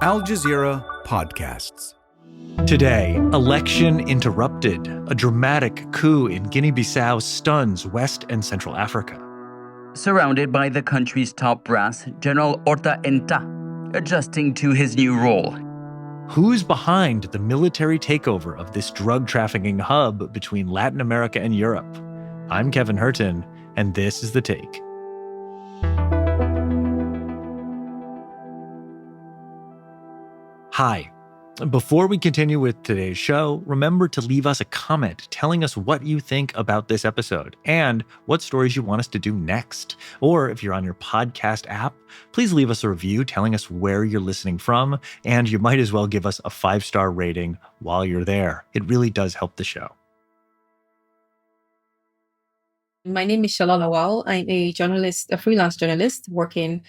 Al Jazeera Podcasts. Today, election interrupted. A dramatic coup in Guinea-Bissau stuns West and Central Africa. Surrounded by the country's top brass, General Orta Enta adjusting to his new role. Who's behind the military takeover of this drug trafficking hub between Latin America and Europe? I'm Kevin Hirten, and this is The Take. Hi. Before we continue with today's show, remember to leave us a comment telling us what you think about this episode and what stories you want us to do next. Or if you're on your podcast app, please leave us a review telling us where you're listening from, and you might as well give us a 5-star rating while you're there. It really does help the show. My name is Shola Lawal. I'm a journalist, a freelance journalist, working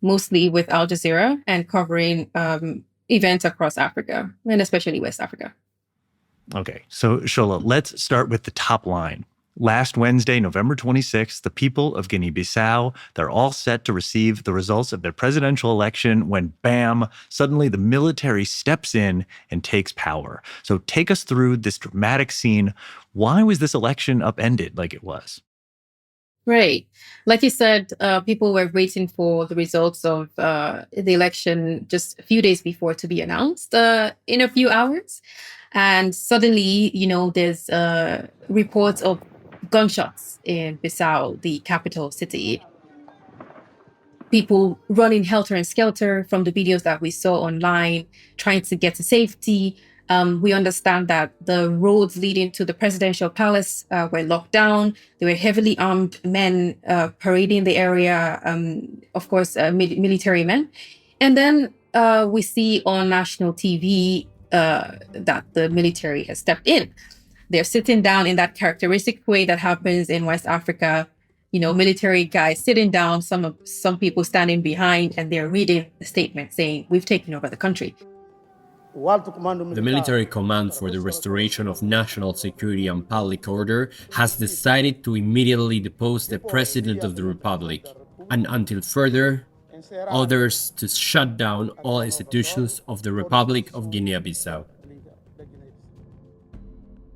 mostly with Al Jazeera and covering events across Africa, and especially West Africa. Okay, so Shola, let's start with the top line. Last Wednesday, November 26th, the people of Guinea-Bissau, they're all set to receive the results of their presidential election when, bam, suddenly the military steps in and takes power. So take us through this dramatic scene. Why was this election upended like it was? Right. Like you said, people were waiting for the results of the election just a few days before to be announced in a few hours. And suddenly, there's reports of gunshots in Bissau, the capital city. People running helter and skelter from the videos that we saw online, trying to get to safety. We understand that the roads leading to the presidential palace were locked down. There were heavily armed men parading the area, of course, military men. And then we see on national TV that the military has stepped in. They're sitting down in that characteristic way that happens in West Africa. Military guys sitting down, some people standing behind, and they're reading the statement saying, "We've taken over the country." The military command for the restoration of national security and public order has decided to immediately depose the president of the republic, and until further orders to shut down all institutions of the Republic of Guinea-Bissau.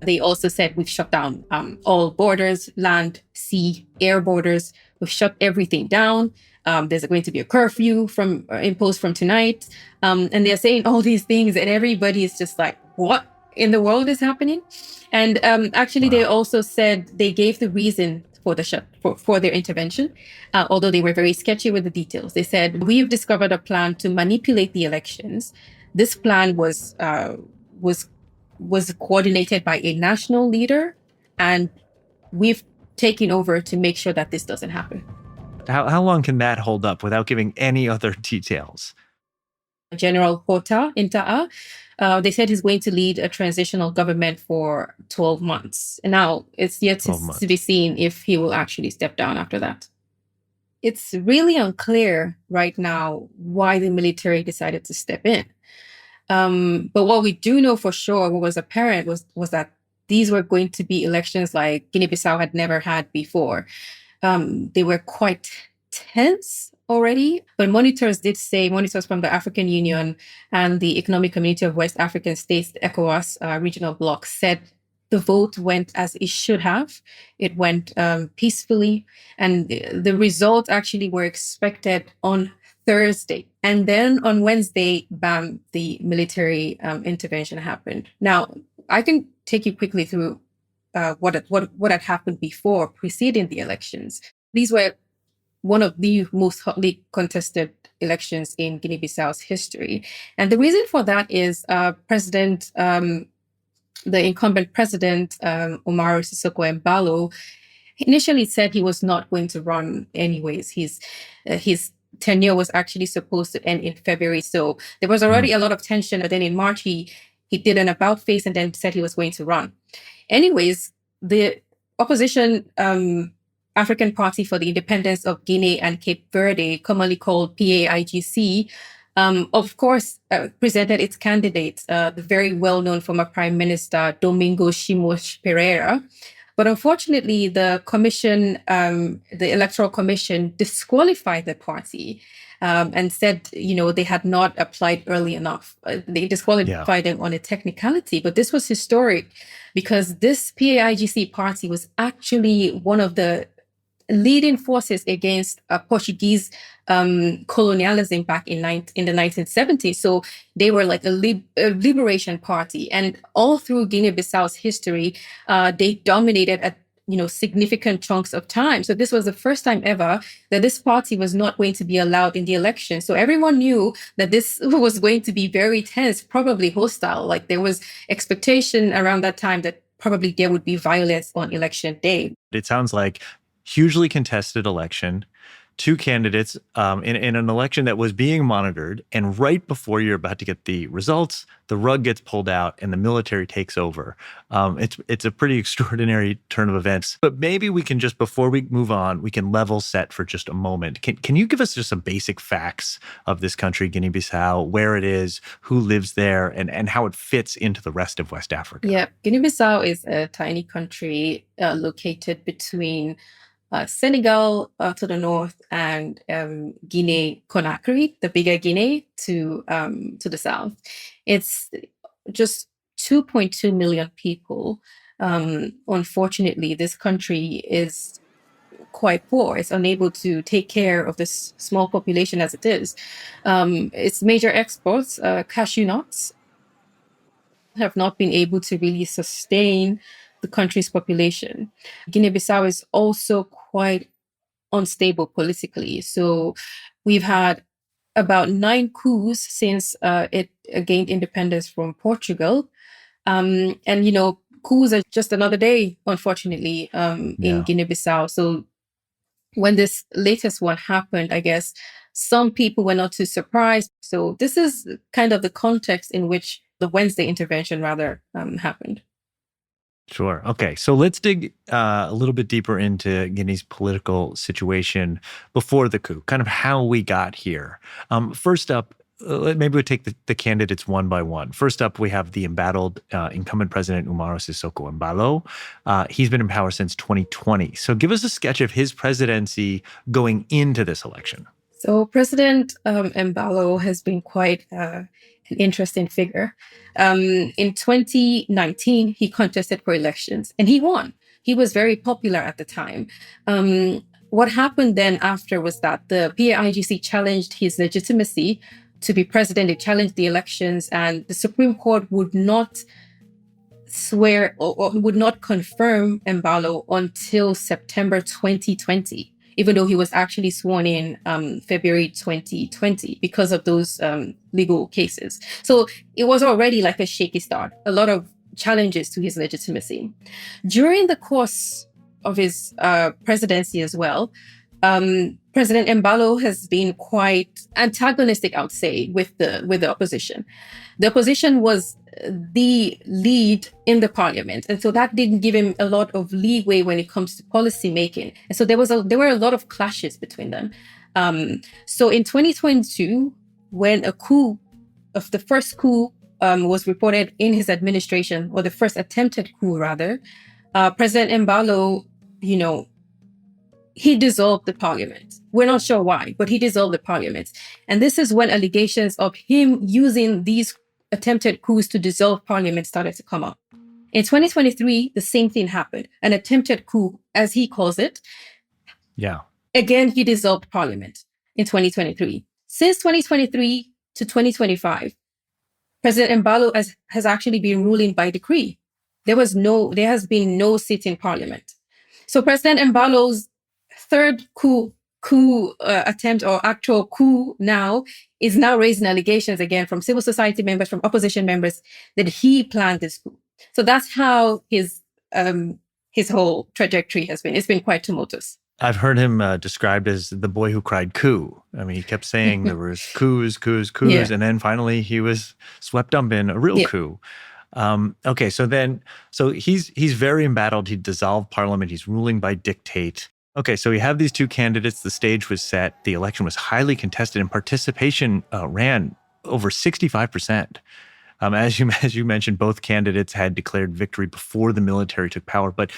They also said, "We've shut down all borders, land, sea, air borders. We've shut everything down. There's going to be a curfew imposed from tonight." And they're saying all these things, and everybody is just like, what in the world is happening? And actually, They also said they gave the reason for for their intervention, although they were very sketchy with the details. They said, "We've discovered a plan to manipulate the elections. This plan was coordinated by a national leader, and we've taken over to make sure that this doesn't happen." How long can that hold up without giving any other details? General Orta Enta, they said he's going to lead a transitional government for 12 months. And now it's yet to be seen if he will actually step down after that. It's really unclear right now why the military decided to step in. But what we do know for sure, what was apparent, was that these were going to be elections like Guinea-Bissau had never had before. They were quite tense already, but monitors from the African Union and the Economic Community of West African States, the ECOWAS regional bloc, said the vote went as it should have. It went peacefully, and the results actually were expected on Thursday. And then on Wednesday, bam, the military intervention happened. Now, I can take you quickly through what had happened before, preceding the elections. These were one of the most hotly contested elections in Guinea-Bissau's history. And the reason for that is the incumbent president, Umaro Sissoko Embalo, initially said he was not going to run anyways. His tenure was actually supposed to end in February. So there was already a lot of tension. But then in March, he did an about-face and then said he was going to run. Anyways, the opposition African Party for the Independence of Guinea and Cape Verde, commonly called PAIGC, of course, presented its candidate, the very well-known former Prime Minister Domingos Simões Pereira. But unfortunately, the Electoral Commission disqualified the party and said, they had not applied early enough. They disqualified them on a technicality, but this was historic because this PAIGC party was actually one of the leading forces against Portuguese colonialism back in the 1970s. So they were like a liberation party. And all through Guinea-Bissau's history, they dominated at significant chunks of time. So this was the first time ever that this party was not going to be allowed in the election. So everyone knew that this was going to be very tense, probably hostile. Like there was expectation around that time that probably there would be violence on election day. It sounds like hugely contested election, two candidates in an election that was being monitored. And right before you're about to get the results, the rug gets pulled out and the military takes over. It's a pretty extraordinary turn of events. But maybe we can just, before we move on, we can level set for just a moment. Can you give us just some basic facts of this country, Guinea-Bissau, where it is, who lives there, and how it fits into the rest of West Africa? Yeah, Guinea-Bissau is a tiny country located between Senegal to the north and Guinea-Conakry, the bigger Guinea, to the south. It's just 2.2 million people. Unfortunately, this country is quite poor. It's unable to take care of this small population as it is. Its major exports, cashew nuts, have not been able to really sustain the country's population. Guinea-Bissau is also quite unstable politically. So we've had about 9 coups since it gained independence from Portugal. And, coups are just another day, unfortunately, in Guinea-Bissau. So when this latest one happened, I guess some people were not too surprised. So this is kind of the context in which the Wednesday intervention happened. Sure. Okay. So let's dig a little bit deeper into Guinea's political situation before the coup, kind of how we got here. First up, maybe we'll take the candidates one by one. First up, we have the embattled incumbent president, Umaro Sissoko Embalo. He's been in power since 2020. So give us a sketch of his presidency going into this election. So President Embalo has been quite an interesting figure. In 2019, he contested for elections and he won. He was very popular at the time. What happened then after was that the PAIGC challenged his legitimacy to be president. It challenged the elections, and the Supreme Court would not swear or would not confirm Embalo until September 2020. Even though he was actually sworn in February 2020 because of those legal cases. So it was already like a shaky start, a lot of challenges to his legitimacy. During the course of his presidency as well, President Embalo has been quite antagonistic, I would say, with the opposition. The opposition was the lead in the parliament, and so that didn't give him a lot of leeway when it comes to policy making. And so there were a lot of clashes between them. So in 2022, when the first coup was reported in his administration, or the first attempted coup rather, President Embalo, he dissolved the parliament. We're not sure why, but he dissolved the parliament. And this is when allegations of him using these attempted coups to dissolve parliament started to come up. In 2023, the same thing happened. An attempted coup, as he calls it. Yeah. Again, he dissolved parliament in 2023. Since 2023 to 2025, President Embalo has actually been ruling by decree. There has been no sit in parliament. So President Embalo's third coup attempt, or actual coup now, is now raising allegations again from civil society members, from opposition members, that he planned this coup. So that's how his whole trajectory has been. It's been quite tumultuous. I've heard him described as the boy who cried coup. I mean, he kept saying there was coups, yeah. And then finally he was swept up in a real coup. Okay, so he's very embattled. He dissolved parliament. He's ruling by dictate. Okay, so we have these two candidates. The stage was set. The election was highly contested, and participation ran over 65%. As you mentioned, both candidates had declared victory before the military took power. But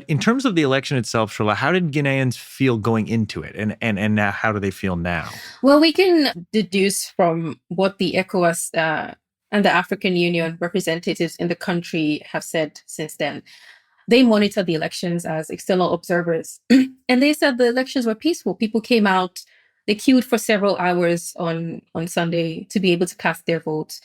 in terms of the election itself, Shola, how did Guineans feel going into it, and now how do they feel now? Well, we can deduce from what the ECOWAS and the African Union representatives in the country have said since then. They monitored the elections as external observers, and they said the elections were peaceful. People came out. They queued for several hours on Sunday to be able to cast their votes.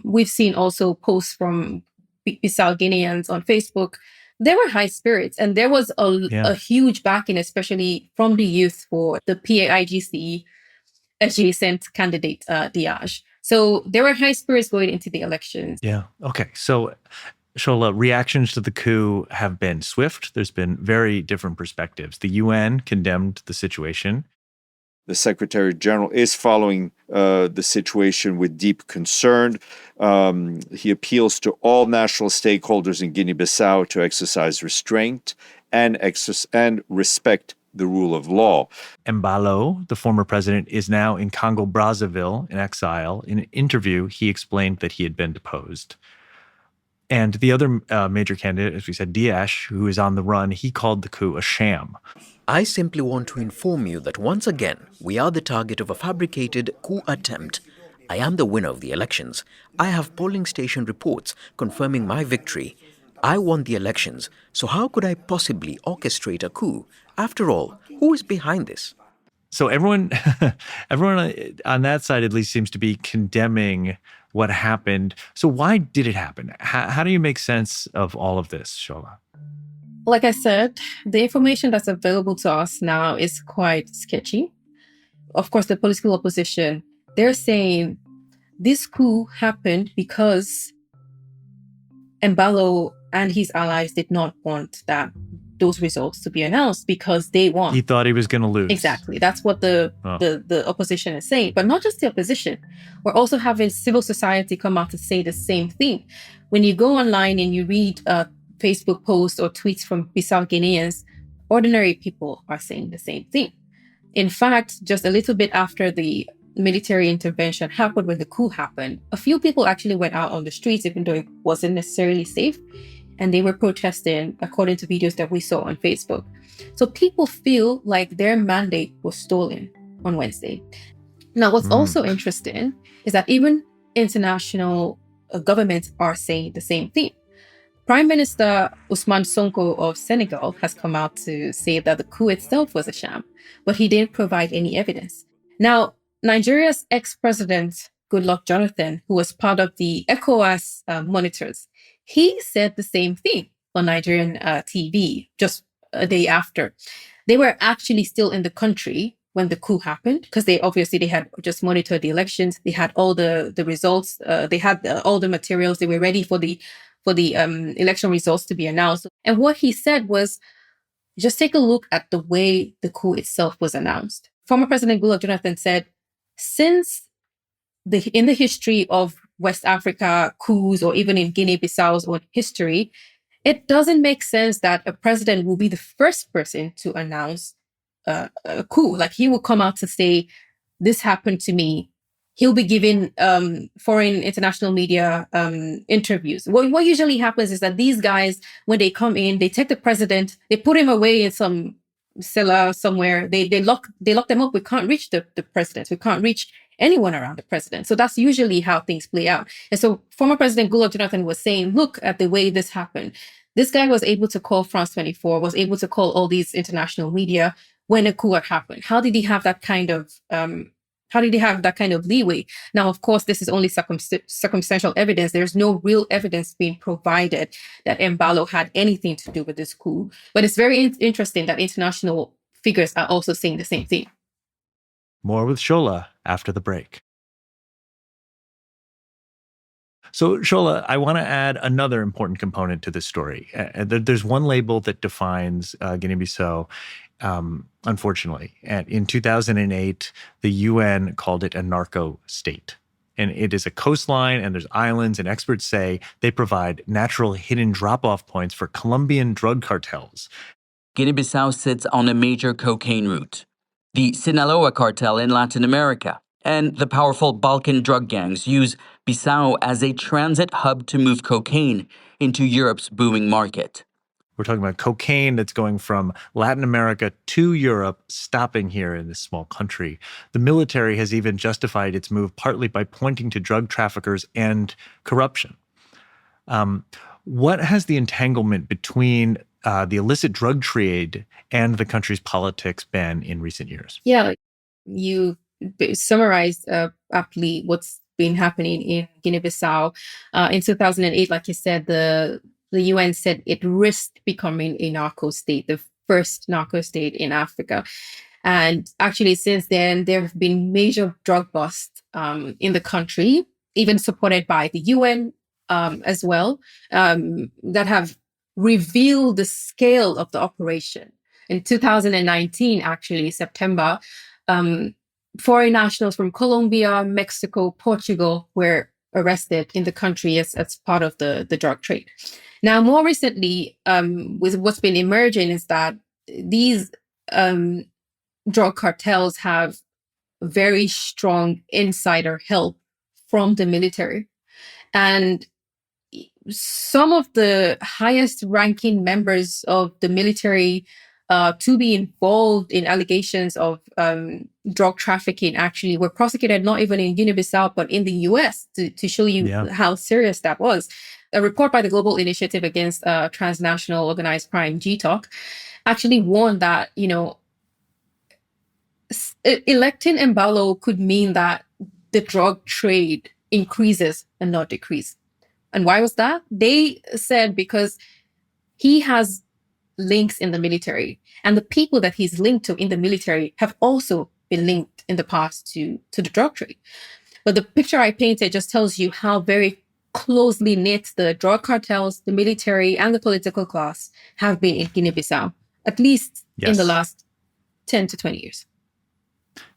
We've seen also posts from Bissau Guineans on Facebook. There were high spirits, and there was a huge backing, especially from the youth, for the PAIGC adjacent candidate, Diage. So there were high spirits going into the elections. Yeah. Okay. So, Shola, reactions to the coup have been swift. There's been very different perspectives. The UN condemned the situation. The Secretary General is following the situation with deep concern. He appeals to all national stakeholders in Guinea-Bissau to exercise restraint and respect the rule of law. Embalo, the former president, is now in Congo-Brazzaville in exile. In an interview, he explained that he had been deposed. And the other major candidate, as we said, Diash, who is on the run, he called the coup a sham. I simply want to inform you that once again, we are the target of a fabricated coup attempt. I am the winner of the elections. I have polling station reports confirming my victory. I won the elections, so how could I possibly orchestrate a coup? After all, who is behind this? So everyone on that side at least seems to be condemning what happened. So why did it happen? How do you make sense of all of this, Shola? Like I said, the information that's available to us now is quite sketchy. Of course, the political opposition, they're saying this coup happened because Embalo and his allies did not want those results to be announced because they won. He thought he was going to lose. Exactly. That's what the opposition is saying. But not just the opposition. We're also having civil society come out to say the same thing. When you go online and you read Facebook posts or tweets from Bissau Guineans, ordinary people are saying the same thing. In fact, just a little bit after the military intervention happened, when the coup happened, a few people actually went out on the streets, even though it wasn't necessarily safe. And they were protesting, according to videos that we saw on Facebook. So people feel like their mandate was stolen on Wednesday. Now, what's also interesting is that even international governments are saying the same thing. Prime Minister Ousmane Sonko of Senegal has come out to say that the coup itself was a sham, but he didn't provide any evidence. Now, Nigeria's ex-president, Goodluck Jonathan, who was part of the ECOWAS monitors, he said the same thing on Nigerian TV just a day after. They were actually still in the country when the coup happened because they had just monitored the elections. They had all the results. They had all the materials. They were ready for the election results to be announced. And what he said was, just take a look at the way the coup itself was announced. Former President Goodluck Jonathan said, since in the history of West Africa coups, or even in Guinea-Bissau's own history, it doesn't make sense that a president will be the first person to announce a coup. Like, he will come out to say, this happened to me. He'll be giving foreign international media interviews. What usually happens is that these guys, when they come in, they take the president, they put him away in some cellar somewhere. They lock them up. We can't reach the president. We can't reach anyone around the president. So that's usually how things play out. And so former President Goodluck Jonathan was saying, look at the way this happened. This guy was able to call France 24, was able to call all these international media when a coup had happened. How did he have that kind of leeway? Now, of course, this is only circumstantial evidence. There's no real evidence being provided that Embalo had anything to do with this coup. But it's very interesting that international figures are also saying the same thing. More with Shola after the break. So, Shola, I want to add another important component to this story. There's one label that defines Guinea-Bissau, unfortunately. And in 2008, the UN called it a narco-state. And it is a coastline, and there's islands, and experts say they provide natural hidden drop-off points for Colombian drug cartels. Guinea-Bissau sits on a major cocaine route, the Sinaloa cartel in Latin America, And the powerful Balkan drug gangs use Bissau as a transit hub to move cocaine into Europe's booming market. We're talking about cocaine that's going from Latin America to Europe, stopping here in this small country. The military has even justified its move partly by pointing to drug traffickers and corruption. What has the entanglement between the illicit drug trade and the country's politics been in recent years? Yeah, you summarized aptly what's been happening in Guinea-Bissau. In 2008, like you said, the UN said it risked becoming a narco-state, the first narco-state in Africa. And actually, since then, there have been major drug busts in the country, even supported by the UN as well, that have revealed the scale of the operation. In 2019, actually, September, foreign nationals from Colombia, Mexico, Portugal were arrested in the country as part of the drug trade. Now, more recently, with what's been emerging is that these drug cartels have very strong insider help from the military. And some of the highest ranking members of the military to be involved in allegations of drug trafficking actually were prosecuted not even in Guinea-Bissau, but in the US to show you how serious that was. A report by the Global Initiative Against Transnational Organized Crime, GTOC, actually warned that, electing Embalo could mean that the drug trade increases and not decrease. And why was that? They said because he has links in the military, and the people that he's linked to in the military have also been linked in the past to the drug trade. But the picture I painted just tells you how very closely knit the drug cartels, the military, and the political class have been in Guinea-Bissau, at least in the last 10 to 20 years.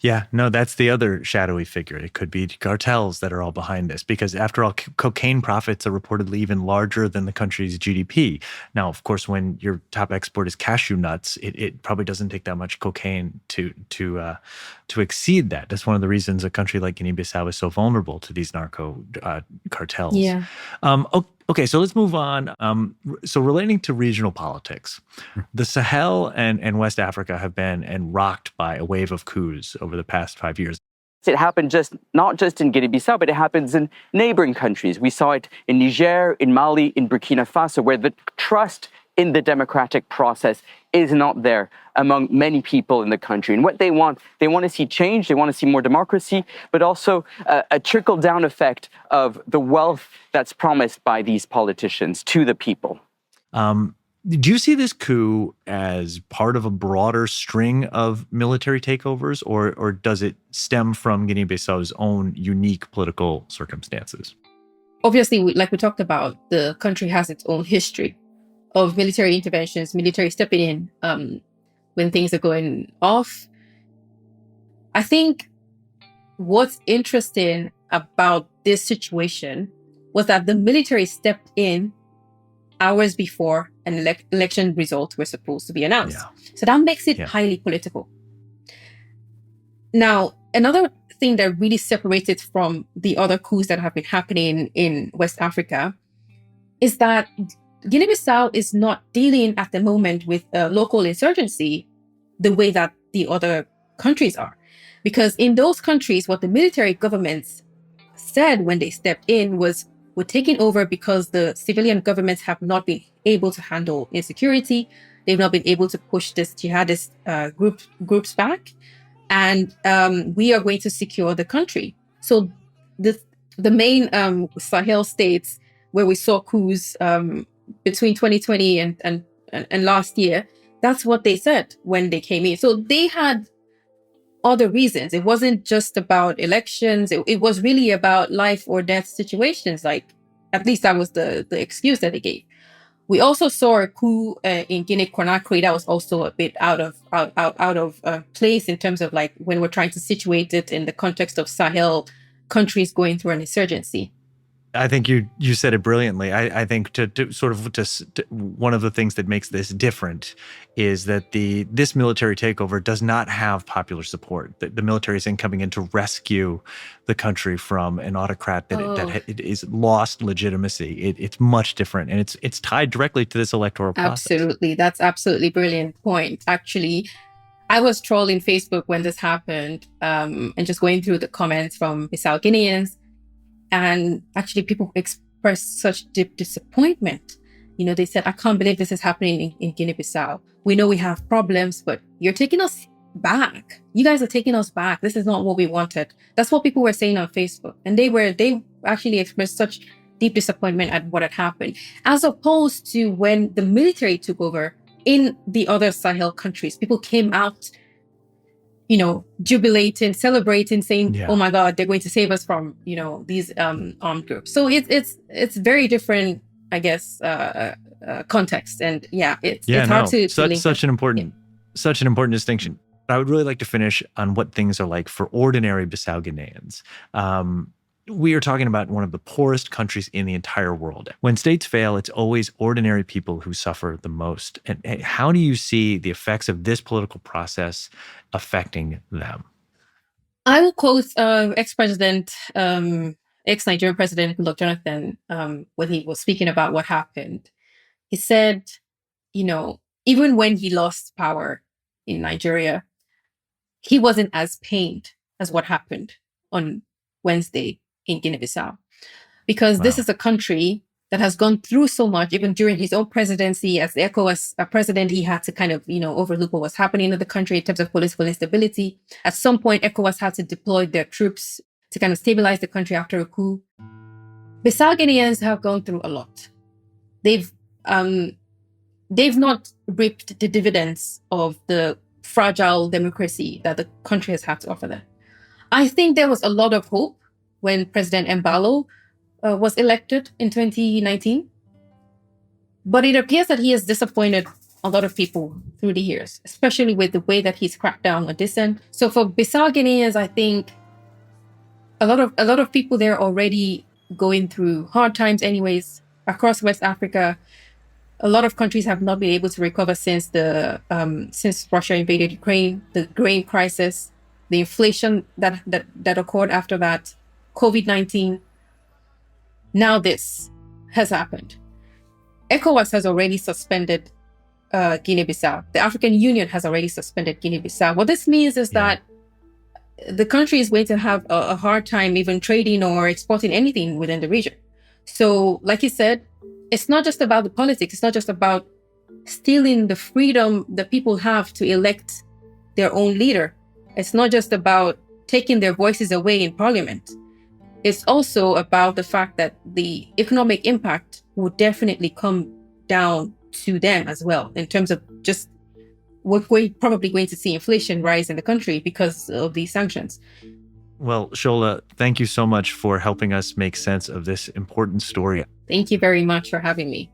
Yeah, no, that's the other shadowy figure. It could be cartels that are all behind this because, after all, cocaine profits are reportedly even larger than the country's GDP. Now, of course, when your top export is cashew nuts, it probably doesn't take that much cocaine to exceed that. That's one of the reasons a country like Guinea-Bissau is so vulnerable to these narco cartels. Yeah. Okay, so let's move on. So relating to regional politics, the Sahel and West Africa have been rocked by a wave of coups over the past 5 years. It happened not just in Guinea-Bissau, but it happens in neighboring countries. We saw it in Niger, in Mali, in Burkina Faso, where the trust in the democratic process is not there among many people in the country. And what they want to see change, they want to see more democracy, but also a trickle-down effect of the wealth that's promised by these politicians to the people. Do you see this coup as part of a broader string of military takeovers, or does it stem from Guinea-Bissau's own unique political circumstances? Obviously, like we talked about, the country has its own history of military interventions, military stepping in when things are going off. I think what's interesting about this situation was that the military stepped in hours before an election results were supposed to be announced. Yeah. So that makes it highly political. Now, another thing that really separates it from the other coups that have been happening in West Africa is that Guinea-Bissau is not dealing at the moment with local insurgency the way that the other countries are. Because in those countries, what the military governments said when they stepped in was, we're taking over because the civilian governments have not been able to handle insecurity. They've not been able to push this jihadist groups back. And we are going to secure the country. So the main Sahel states where we saw coups between 2020 and last year, that's what they said when they came in. So they had other reasons. It wasn't just about elections. It was really about life or death situations. Like, at least that was the excuse that they gave. We also saw a coup in Guinea-Conakry that was also a bit out of place in terms of like when we're trying to situate it in the context of Sahel countries going through an insurgency. I think you said it brilliantly. I think to one of the things that makes this different is that this military takeover does not have popular support. The military isn't coming in to rescue the country from an autocrat that is lost legitimacy. It's much different, and it's tied directly to this electoral process. Absolutely, that's absolutely brilliant point. Actually, I was trolling Facebook when this happened, and just going through the comments from Bissau Guineans. And actually, people expressed such deep disappointment. They said, I can't believe this is happening in Guinea-Bissau. We know we have problems, but you're taking us back. You guys are taking us back. This is not what we wanted. That's what people were saying on Facebook. And they actually expressed such deep disappointment at what had happened, as opposed to when the military took over in the other Sahel countries. People came out, jubilating, celebrating, saying, "Oh my God, they're going to save us from, these armed groups." So it's very different, I guess, context, and it's hard to link such an important distinction. I would really like to finish on what things are like for ordinary Bissau Guineans. We are talking about one of the poorest countries in the entire world. When states fail, it's always ordinary people who suffer the most. And how do you see the effects of this political process affecting them? I will quote ex-Nigerian President Goodluck Jonathan when he was speaking about what happened. He said, even when he lost power in Nigeria, he wasn't as pained as what happened on Wednesday in Guinea-Bissau, because this is a country that has gone through so much. Even during his own presidency as the ECOWAS president, he had to kind of, overlook what was happening in the country in terms of political instability. At some point, ECOWAS had to deploy their troops to kind of stabilize the country after a coup. Bissau Guineans have gone through a lot. They've not reaped the dividends of the fragile democracy that the country has had to offer them. I think there was a lot of hope when President Embalo was elected in 2019. But it appears that he has disappointed a lot of people through the years, especially with the way that he's cracked down on dissent. So for Bissau Guineans, I think a lot of people there already going through hard times anyways. Across West Africa, a lot of countries have not been able to recover since Russia invaded Ukraine, the grain crisis, the inflation that occurred after that, COVID-19. Now this has happened. ECOWAS has already suspended Guinea-Bissau. The African Union has already suspended Guinea-Bissau. What this means is that the country is going to have a hard time even trading or exporting anything within the region. So, like you said, it's not just about the politics. It's not just about stealing the freedom that people have to elect their own leader. It's not just about taking their voices away in parliament. It's also about the fact that the economic impact will definitely come down to them as well, in terms of just we're probably going to see inflation rise in the country because of these sanctions. Well, Shola, thank you so much for helping us make sense of this important story. Thank you very much for having me.